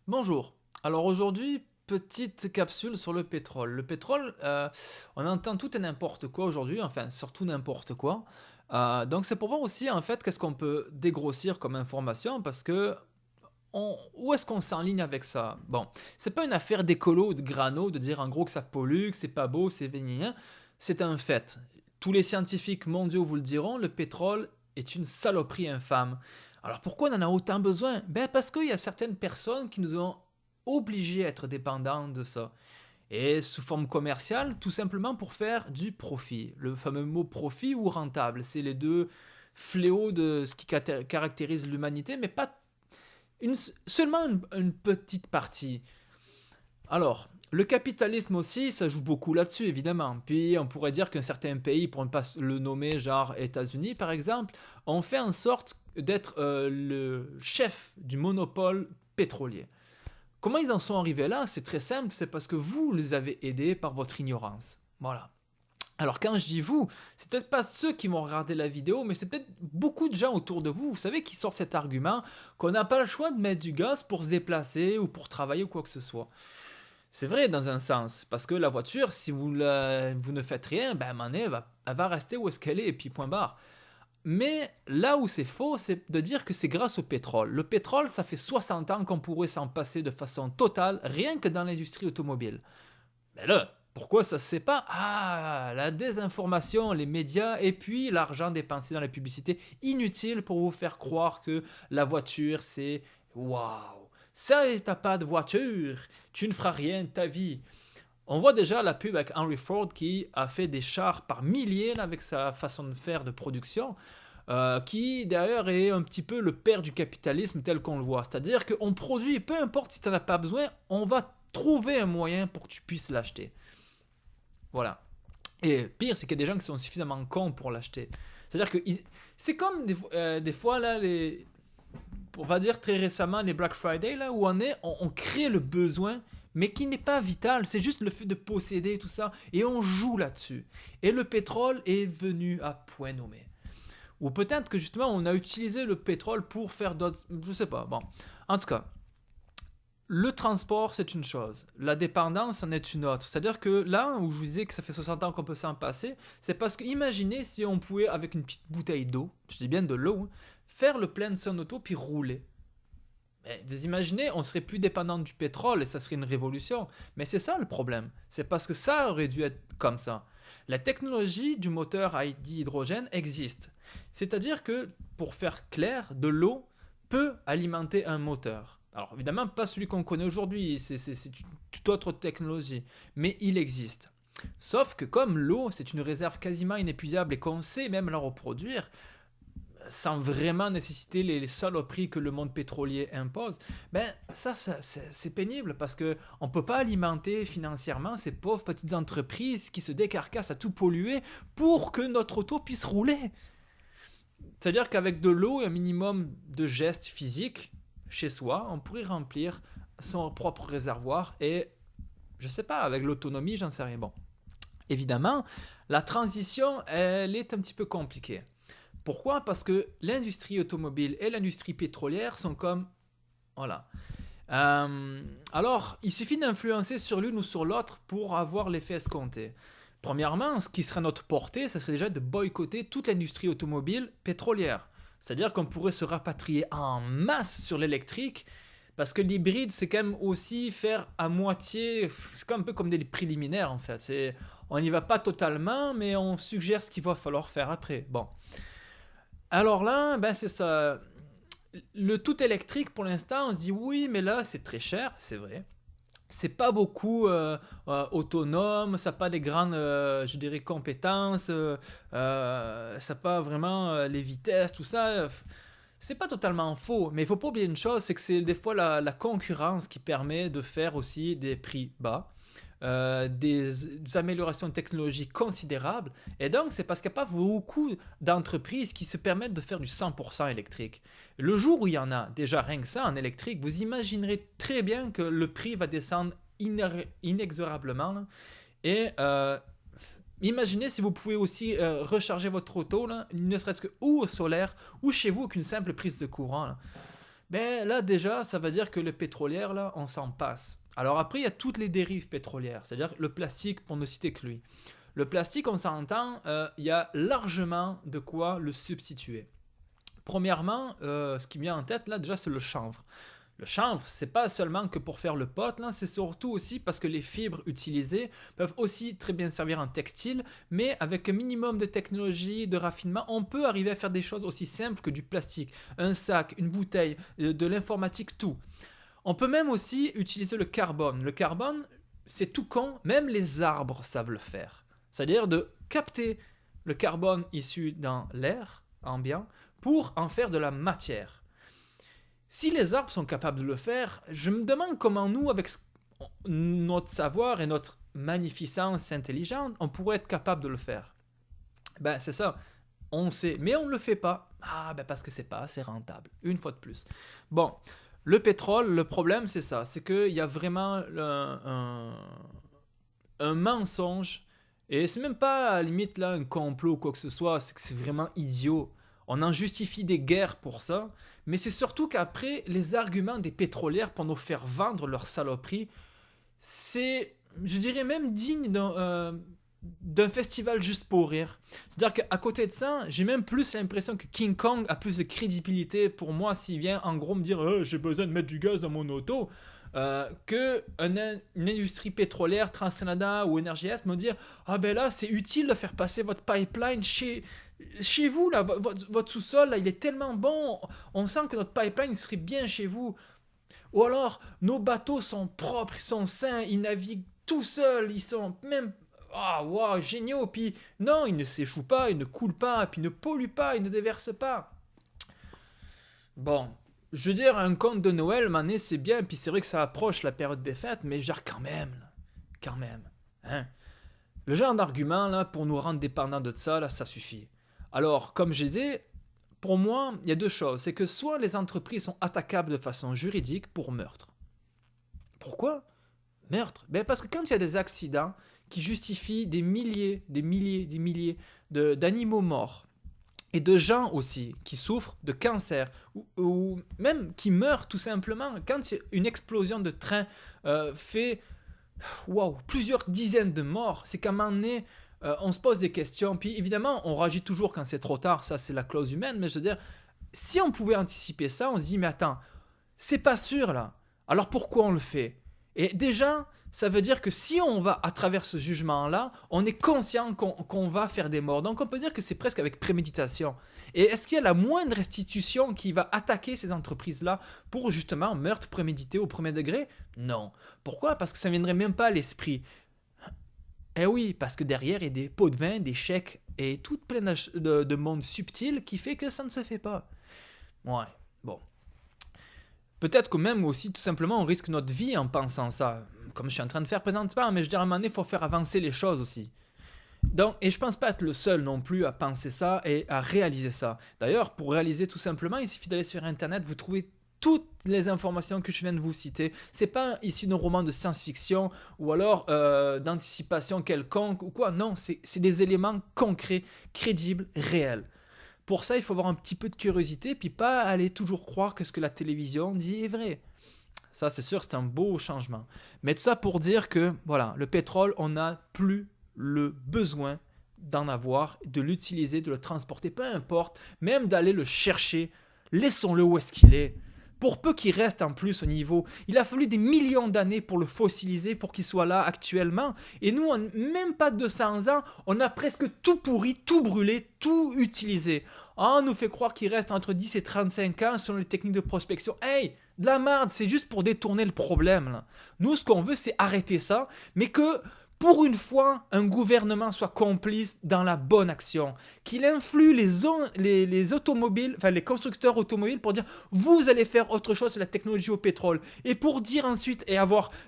Bonjour. Alors aujourd'hui, petite capsule sur le pétrole. Le pétrole, on entend tout et n'importe quoi aujourd'hui, enfin surtout n'importe quoi. Donc c'est pour voir aussi en fait qu'est-ce qu'on peut dégrossir comme information parce que où est-ce qu'on s'enligne avec ça? Bon, c'est pas une affaire d'écolo ou de grano de dire en gros que ça pollue, que c'est pas beau, c'est vénien. C'est un fait. Tous les scientifiques mondiaux vous le diront, le pétrole est une saloperie infâme. Alors pourquoi on en a autant besoin? Ben parce qu'il y a certaines personnes qui nous ont obligés à être dépendants de ça. Et sous forme commerciale, tout simplement pour faire du profit. Le fameux mot profit ou rentable, c'est les deux fléaux de ce qui caractérise l'humanité, mais pas seulement une petite partie. Alors, le capitalisme aussi, ça joue beaucoup là-dessus, évidemment. Puis on pourrait dire qu'un certain pays, pour ne pas le nommer, genre États-Unis par exemple, ont fait en sorte d'être le chef du monopole pétrolier. Comment ils en sont arrivés là? C'est très simple, c'est parce que vous les avez aidés par votre ignorance. Voilà. Alors quand je dis vous, c'est peut-être pas ceux qui vont regarder la vidéo, mais c'est peut-être beaucoup de gens autour de vous, vous savez, qui sortent cet argument qu'on n'a pas le choix de mettre du gaz pour se déplacer ou pour travailler ou quoi que ce soit. C'est vrai dans un sens, parce que la voiture, si vous ne faites rien, ben à un moment donné, elle va rester où est-ce qu'elle est, et puis point barre. Mais là où c'est faux, c'est de dire que c'est grâce au pétrole. Le pétrole, ça fait 60 ans qu'on pourrait s'en passer de façon totale, rien que dans l'industrie automobile. Mais là, pourquoi ça se sait pas? Ah, la désinformation, les médias et puis l'argent dépensé dans les publicités inutile pour vous faire croire que la voiture c'est waouh. Ça, t'as pas de voiture, tu ne feras rien de ta vie. On voit déjà la pub avec Henry Ford qui a fait des chars par milliers avec sa façon de faire de production, qui d'ailleurs est un petit peu le père du capitalisme tel qu'on le voit. C'est-à-dire qu'on produit, peu importe si tu n'en as pas besoin, on va trouver un moyen pour que tu puisses l'acheter. Voilà. Et pire, c'est qu'il y a des gens qui sont suffisamment cons pour l'acheter. C'est-à-dire que c'est comme des fois, là, pour pas dire très récemment, les Black Friday, là, où on crée le besoin, mais qui n'est pas vital. C'est juste le fait de posséder tout ça. Et on joue là-dessus. Et le pétrole est venu à point nommé. Ou peut-être que justement, on a utilisé le pétrole pour faire d'autres. Je sais pas. Bon. En tout cas, le transport, c'est une chose. La dépendance en est une autre. C'est-à-dire que là où je vous disais que ça fait 60 ans qu'on peut s'en passer, c'est parce que imaginez si on pouvait, avec une petite bouteille d'eau, je dis bien de l'eau, hein, faire le plein de son auto puis rouler. Mais vous imaginez, on serait plus dépendant du pétrole et ça serait une révolution. Mais c'est ça le problème. C'est parce que ça aurait dû être comme ça. La technologie du moteur à hydrogène existe. C'est-à-dire que, pour faire clair, de l'eau peut alimenter un moteur. Alors évidemment, pas celui qu'on connaît aujourd'hui, c'est une toute autre technologie, mais il existe. Sauf que comme l'eau, c'est une réserve quasiment inépuisable et qu'on sait même la reproduire, sans vraiment nécessiter les saloperies que le monde pétrolier impose, ben c'est pénible parce que on peut pas alimenter financièrement ces pauvres petites entreprises qui se décarcassent à tout polluer pour que notre auto puisse rouler. C'est-à-dire qu'avec de l'eau et un minimum de gestes physiques chez soi, on pourrait remplir son propre réservoir et je sais pas, avec l'autonomie, j'en sais rien. Bon, évidemment, la transition, elle est un petit peu compliquée. Pourquoi? Parce que l'industrie automobile et l'industrie pétrolière sont comme... Voilà. Alors, il suffit d'influencer sur l'une ou sur l'autre pour avoir l'effet escompté. Premièrement, ce qui serait à notre portée, ce serait déjà de boycotter toute l'industrie automobile pétrolière. C'est-à-dire qu'on pourrait se rapatrier en masse sur l'électrique, parce que l'hybride, c'est quand même aussi faire à moitié, c'est un peu comme des préliminaires en fait. On n'y va pas totalement, mais on suggère ce qu'il va falloir faire après. Bon. Alors là, ben c'est ça. Le tout électrique, pour l'instant, on se dit oui, mais là, c'est très cher, c'est vrai. C'est pas beaucoup autonome, ça n'a pas des grandes, je dirais, compétences, ça n'a pas vraiment les vitesses, tout ça. C'est pas totalement faux, mais il faut pas oublier une chose, c'est que c'est des fois la concurrence qui permet de faire aussi des prix bas, des améliorations technologiques considérables, et donc c'est parce qu'il n'y a pas beaucoup d'entreprises qui se permettent de faire du 100% électrique. Le jour où il y en a, déjà rien que ça en électrique, vous imaginerez très bien que le prix va descendre inexorablement, là. Et imaginez si vous pouvez aussi recharger votre auto, là, ne serait-ce que ou au solaire ou chez vous avec une simple prise de courant, là. Ben là déjà, ça veut dire que les pétrolières, là, on s'en passe. Alors après, il y a toutes les dérives pétrolières, c'est-à-dire le plastique pour ne citer que lui. Le plastique, on s'entend, il y a largement de quoi le substituer. Premièrement, ce qui me vient en tête là déjà, c'est le chanvre. Le chanvre, c'est pas seulement que pour faire le pot, là, c'est surtout aussi parce que les fibres utilisées peuvent aussi très bien servir en textile, mais avec un minimum de technologie, de raffinement, on peut arriver à faire des choses aussi simples que du plastique, un sac, une bouteille, de l'informatique, tout. On peut même aussi utiliser le carbone. Le carbone, c'est tout con, même les arbres savent le faire. C'est-à-dire de capter le carbone issu dans l'air ambiant pour en faire de la matière. Si les arbres sont capables de le faire, je me demande comment nous, avec notre savoir et notre magnificence intelligente, on pourrait être capable de le faire. Ben c'est ça, on sait, mais on ne le fait pas. Ah ben parce que c'est pas assez rentable, une fois de plus. Bon, le pétrole, le problème c'est ça, c'est qu'il y a vraiment un mensonge, et c'est même pas à la limite là un complot ou quoi que ce soit, c'est que c'est vraiment idiot. On en justifie des guerres pour ça, mais c'est surtout qu'après, les arguments des pétrolières pour nous faire vendre leurs saloperies, c'est, je dirais même digne d'un festival juste pour rire. C'est-à-dire qu'à côté de ça, j'ai même plus l'impression que King Kong a plus de crédibilité pour moi s'il vient en gros me dire j'ai besoin de mettre du gaz dans mon auto. Que une industrie pétrolière, TransCanada ou EnergyS me dire ah ben là c'est utile de faire passer votre pipeline chez vous là, votre sous-sol là, il est tellement bon, on sent que notre pipeline il serait bien chez vous. Ou alors nos bateaux sont propres, ils sont sains, ils naviguent tout seuls, ils sont même ah wow, géniaux, puis non ils ne s'échouent pas, ils ne coulent pas, puis ils ne polluent pas, ils ne déversent pas. Bon, je veux dire, un conte de Noël, mané, c'est bien, puis c'est vrai que ça approche la période des fêtes, mais genre quand même, là, quand même, hein. Le genre d'argument, là, pour nous rendre dépendants de ça, là, ça suffit. Alors, comme j'ai dit, pour moi, il y a deux choses. C'est que soit les entreprises sont attaquables de façon juridique pour meurtre. Pourquoi meurtre? Ben parce que quand il y a des accidents qui justifient des milliers d'animaux morts, et de gens aussi qui souffrent de cancer ou même qui meurent tout simplement quand une explosion de train fait wow, plusieurs dizaines de morts, c'est qu'à un moment donné on se pose des questions, puis évidemment on réagit toujours quand c'est trop tard, ça c'est la clause humaine, mais je veux dire si on pouvait anticiper ça, on se dit mais attends, c'est pas sûr là, alors pourquoi on le fait? Et déjà, ça veut dire que si on va à travers ce jugement-là, on est conscient qu'on va faire des morts. Donc on peut dire que c'est presque avec préméditation. Et est-ce qu'il y a la moindre institution qui va attaquer ces entreprises-là pour justement meurtre prémédité au premier degré? Non. Pourquoi? Parce que ça ne viendrait même pas à l'esprit. Eh oui, parce que derrière, il y a des pots de vin, des chèques et tout plein de monde subtil qui fait que ça ne se fait pas. Ouais, bon. Peut-être que même aussi, tout simplement, on risque notre vie en pensant ça, comme je suis en train de faire présentement, mais je dirais à un moment donné, il faut faire avancer les choses aussi. Donc, et je pense pas être le seul non plus à penser ça et à réaliser ça. D'ailleurs, pour réaliser tout simplement, il suffit d'aller sur Internet, vous trouvez toutes les informations que je viens de vous citer. C'est pas ici un roman de science-fiction ou alors d'anticipation quelconque ou quoi. Non, c'est des éléments concrets, crédibles, réels. Pour ça, il faut avoir un petit peu de curiosité, puis pas aller toujours croire que ce que la télévision dit est vrai. Ça, c'est sûr, c'est un beau changement. Mais tout ça pour dire que, voilà, le pétrole, on n'a plus le besoin d'en avoir, de l'utiliser, de le transporter, peu importe, même d'aller le chercher. Laissons-le où est-ce qu'il est. Pour peu qu'il reste en plus au niveau, il a fallu des millions d'années pour le fossiliser, pour qu'il soit là actuellement. Et nous, en même pas 200 ans, on a presque tout pourri, tout brûlé, tout utilisé. Ah, on nous fait croire qu'il reste entre 10 et 35 ans selon les techniques de prospection. Hey, de la merde, c'est juste pour détourner le problème, là. Nous, ce qu'on veut, c'est arrêter ça, mais que pour une fois, un gouvernement soit complice dans la bonne action, qu'il influe les automobiles, enfin les constructeurs automobiles pour dire vous allez faire autre chose sur la technologie au pétrole, et pour dire ensuite et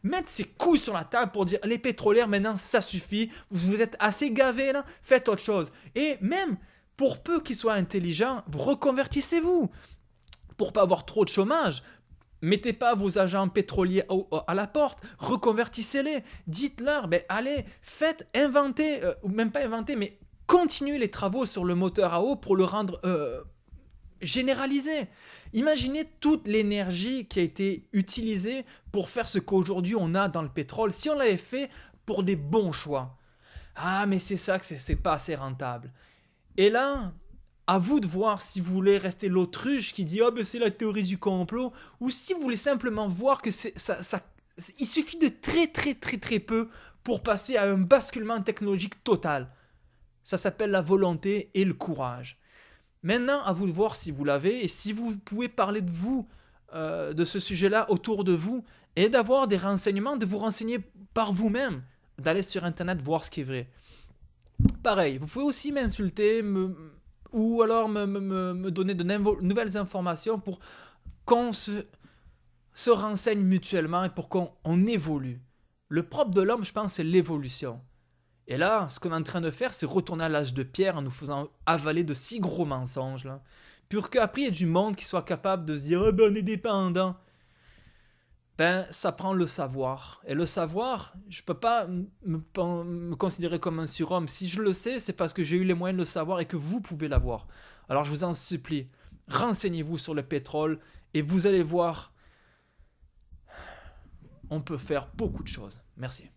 mettre ses couilles sur la table pour dire les pétrolières maintenant ça suffit, vous êtes assez gavés là, faites autre chose. Et même pour peu qu'ils soient intelligents, reconvertissez-vous pour pas avoir trop de chômage. Mettez pas vos agents pétroliers à la porte, reconvertissez-les, dites-leur, ben allez, faites, inventez, ou même pas inventer, mais continuez les travaux sur le moteur à eau pour le rendre généralisé. Imaginez toute l'énergie qui a été utilisée pour faire ce qu'aujourd'hui on a dans le pétrole, si on l'avait fait pour des bons choix. Ah, mais c'est ça que c'est pas assez rentable. Et là, à vous de voir si vous voulez rester l'autruche qui dit « Ah ben c'est la théorie du complot » ou si vous voulez simplement voir que il suffit de très très très très peu pour passer à un basculement technologique total. Ça s'appelle la volonté et le courage. Maintenant, à vous de voir si vous l'avez et si vous pouvez parler de vous, de ce sujet-là autour de vous et d'avoir des renseignements, de vous renseigner par vous-même, d'aller sur Internet voir ce qui est vrai. Pareil, vous pouvez aussi m'insulter ou alors me donner de nouvelles informations pour qu'on se renseigne mutuellement et pour qu'on évolue. Le propre de l'homme, je pense, c'est l'évolution. Et là, ce qu'on est en train de faire, c'est retourner à l'âge de pierre en nous faisant avaler de si gros mensonges. Là. Pour qu'après, il y ait du monde qui soit capable de se dire « Oh ben, on est dépendant ». Ben, ça prend le savoir. Et le savoir, je peux pas me considérer comme un surhomme. Si je le sais, c'est parce que j'ai eu les moyens de le savoir et que vous pouvez l'avoir. Alors je vous en supplie, renseignez-vous sur le pétrole et vous allez voir, on peut faire beaucoup de choses. Merci.